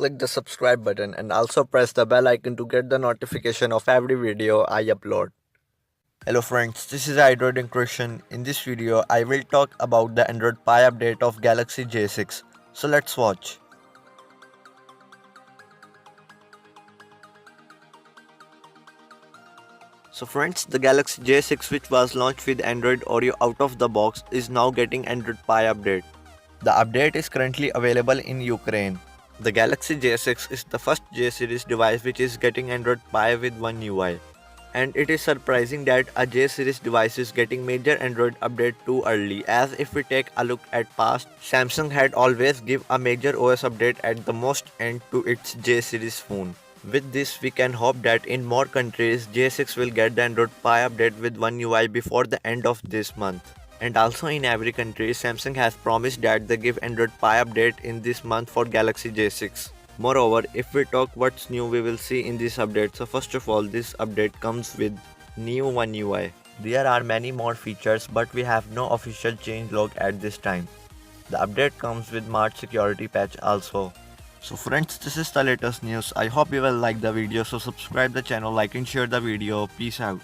click the subscribe button and also press the bell icon to get the notification of every video I upload. Hello friends, this is Android and Christian. In this video, I will talk about the Android Pie update of Galaxy J6. So let's watch. So friends, the Galaxy J6, which was launched with Android Oreo out of the box, is now getting Android Pie update. The update is currently available in Ukraine. The Galaxy J6 is the first J series device which is getting Android Pie with One UI. And it is surprising that a J series device is getting major Android update too early, as if we take a look at past, Samsung had always give a major OS update at the most end to its J series phone. With this, we can hope that in more countries, J6 will get the Android Pie update with One UI before the end of this month. And also in every country, Samsung has promised that they give Android Pie update in this month for Galaxy J6. Moreover, if we talk what's new we will see in this update, so first of all, this update comes with new One UI. There are many more features, but we have no official changelog at this time. The update comes with March security patch also. So friends, this is the latest news. I hope you will like the video, so subscribe the channel, like and share the video. Peace out.